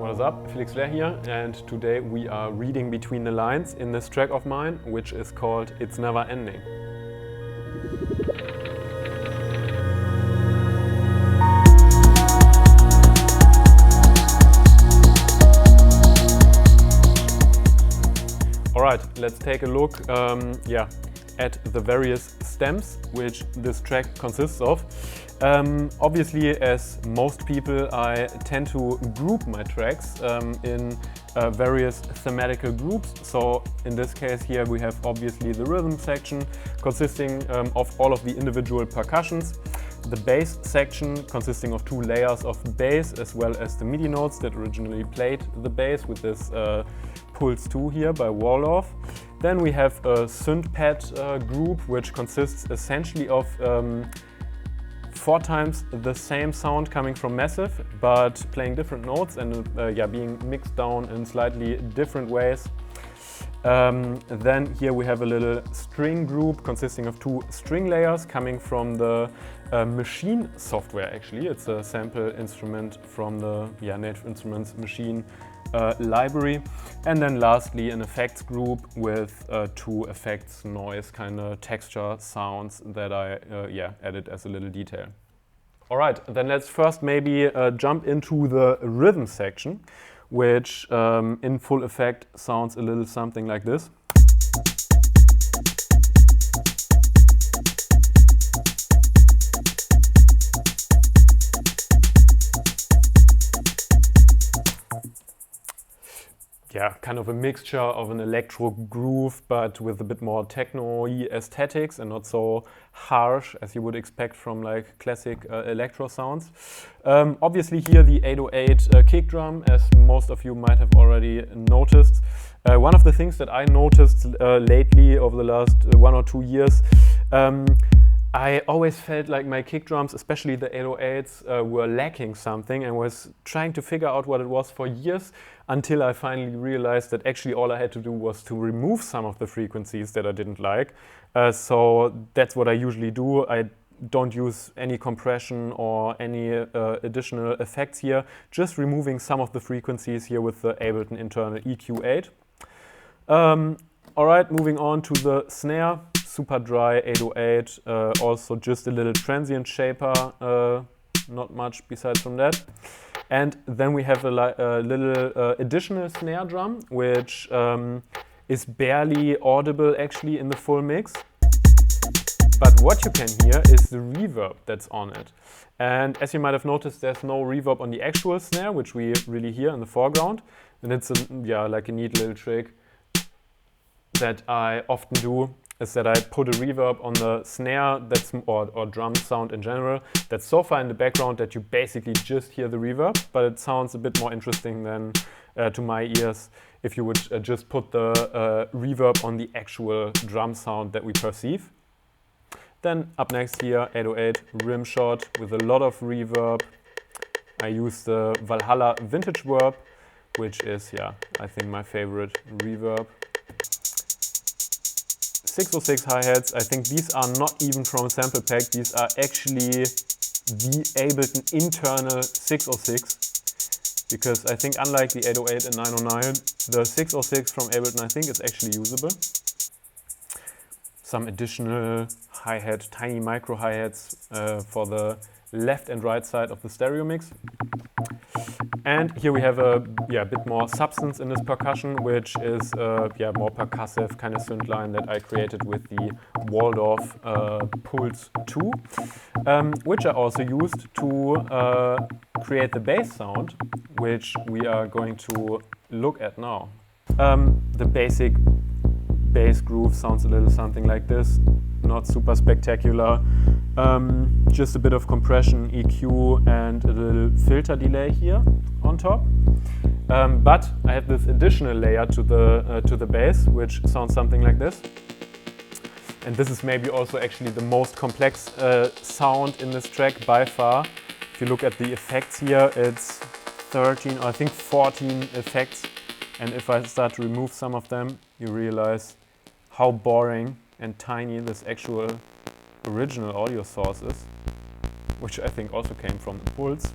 What is up? Felix Fleer here, and today we are reading between the lines in this track of mine, which is called It's Never Ending. Alright, let's take a look at the various stems which this track consists of. Obviously, as most people, I tend to group my tracks in various thematical groups. So in this case here we have obviously the rhythm section consisting of all of the individual percussions, the bass section consisting of two layers of bass as well as the MIDI notes that originally played the bass with this Pulse 2 here by Waldorf. Then we have a synth pad group which consists essentially of 4 times the same sound coming from Massive, but playing different notes and being mixed down in slightly different ways. Then here we have a little string group consisting of 2 string layers coming from the Machine software. Actually, it's a sample instrument from the Native Instruments Machine library. And then lastly an effects group with 2 effects, noise, kind of texture sounds that I added as a little detail. Alright, then let's first maybe jump into the rhythm section, which in full effect sounds a little something like this. Yeah, kind of a mixture of an electro groove, but with a bit more techno-y aesthetics and not so harsh as you would expect from like classic electro sounds. Obviously here the 808 kick drum, as most of you might have already noticed. One of the things that I noticed lately over the last 1 or 2 years, I always felt like my kick drums, especially the 808s, were lacking something, and was trying to figure out what it was for years until I finally realized that actually all I had to do was to remove some of the frequencies that I didn't like. So that's what I usually do. I don't use any compression or any additional effects here, just removing some of the frequencies here with the Ableton internal EQ8. Alright, moving on to the snare. Super dry 808, also just a little transient shaper, not much besides from that. And then we have a little additional snare drum, which is barely audible actually in the full mix. But what you can hear is the reverb that's on it. And as you might have noticed, there's no reverb on the actual snare, which we really hear in the foreground. And it's like a neat little trick that I often do, is that I put a reverb on the snare that's or drum sound in general that's so far in the background that you basically just hear the reverb, but it sounds a bit more interesting than to my ears if you would just put the reverb on the actual drum sound that we perceive. Then up next here, 808 rim shot with a lot of reverb. I use the Valhalla Vintage Verb, which is I think my favorite reverb. 606 hi-hats, I think these are not even from a sample pack, these are actually the Ableton internal 606, because I think unlike the 808 and 909, the 606 from Ableton I think is actually usable. Some additional hi-hat, tiny micro hi-hats for the left and right side of the stereo mix. And here we have a bit more substance in this percussion, which is more percussive kind of synth line that I created with the Waldorf Pulse 2, which I also used to create the bass sound, which we are going to look at now. The basic bass groove sounds a little something like this, not super spectacular. Just a bit of compression, EQ, and a little filter delay here on top. But I have this additional layer to the bass, which sounds something like this. And this is maybe also actually the most complex sound in this track by far. If you look at the effects here, it's 13 or I think 14 effects. And if I start to remove some of them, you realize how boring and tiny this actual original audio source is, which I think also came from the Pulse.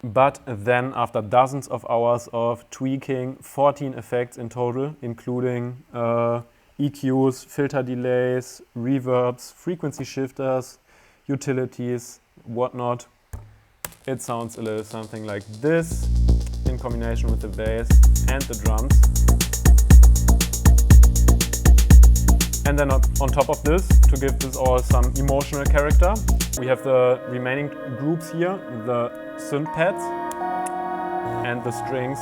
But then after dozens of hours of tweaking, 14 effects in total, including EQs, filter delays, reverbs, frequency shifters, utilities, whatnot, it sounds a little something like this in combination with the bass and the drums. And then on top of this, to give this all some emotional character, we have the remaining groups here, the synth pads and the strings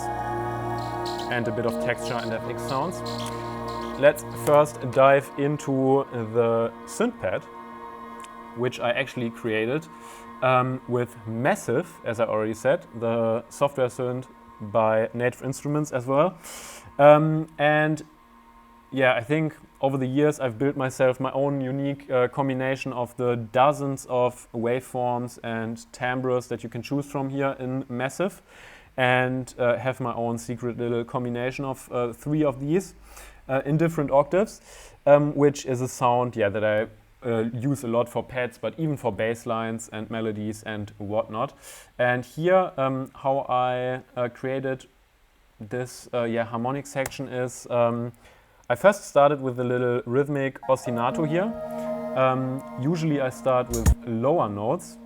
and a bit of texture and FX sounds. Let's first dive into the synth pad, which I actually created with Massive, as I already said, the software synth by Native Instruments as well. And yeah, I think over the years I've built myself my own unique combination of the dozens of waveforms and timbres that you can choose from here in Massive, and have my own secret little combination of 3 of these in different octaves, which is a sound that I use a lot for pads, but even for bass lines and melodies and whatnot. And here how I created this harmonic section is I first started with a little rhythmic ostinato here. Usually I start with lower notes,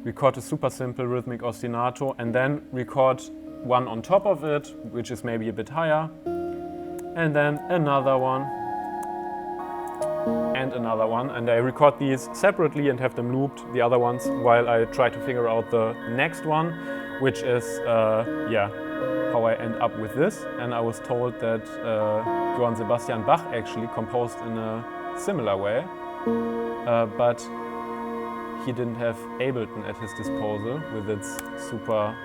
record a super simple rhythmic ostinato, and then record one on top of it, which is maybe a bit higher, and then another one, and another one. And I record these separately and have them looped, the other ones, while I try to figure out the next one, which is how I end up with this. And I was told that Johann Sebastian Bach actually composed in a similar way, but he didn't have Ableton at his disposal with its super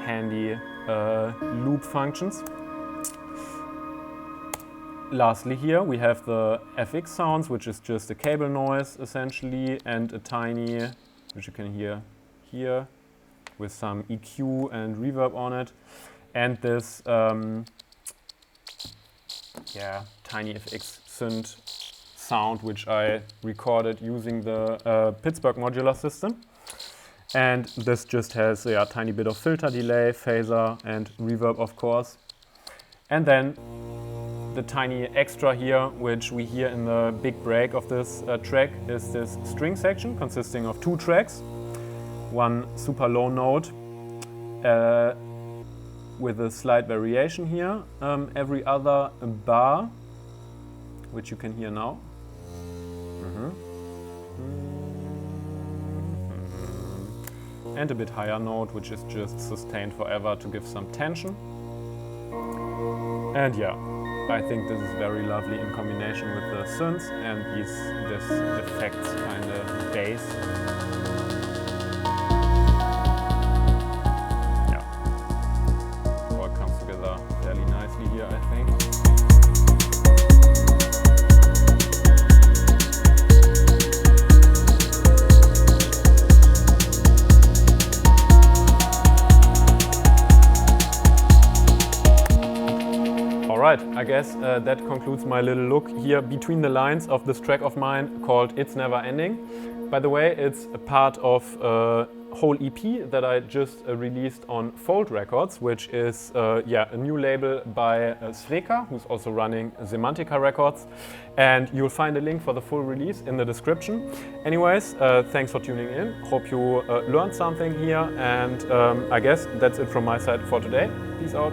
handy loop functions. Lastly here we have the FX sounds, which is just a cable noise essentially, and a tiny, which you can hear here, with some EQ and reverb on it. And this tiny FX synth sound, which I recorded using the Pittsburgh modular system. And this just has a tiny bit of filter delay, phaser and reverb, of course. And then the tiny extra here, which we hear in the big break of this track, is this string section consisting of 2 tracks. One super low note with a slight variation here, every other bar, which you can hear now. And a bit higher note, which is just sustained forever to give some tension. And yeah, I think this is very lovely in combination with the synths and this effects kind of bass. Fairly nicely here, I think. Alright, I guess that concludes my little look here between the lines of this track of mine called It's Never Ending. By the way, it's a part of a whole EP that I just released on FØLD Records, which is a new label by Svreca, who's also running Semantica Records. And you'll find a link for the full release in the description. Anyways, thanks for tuning in. Hope you learned something here, and I guess that's it from my side for today. Peace out.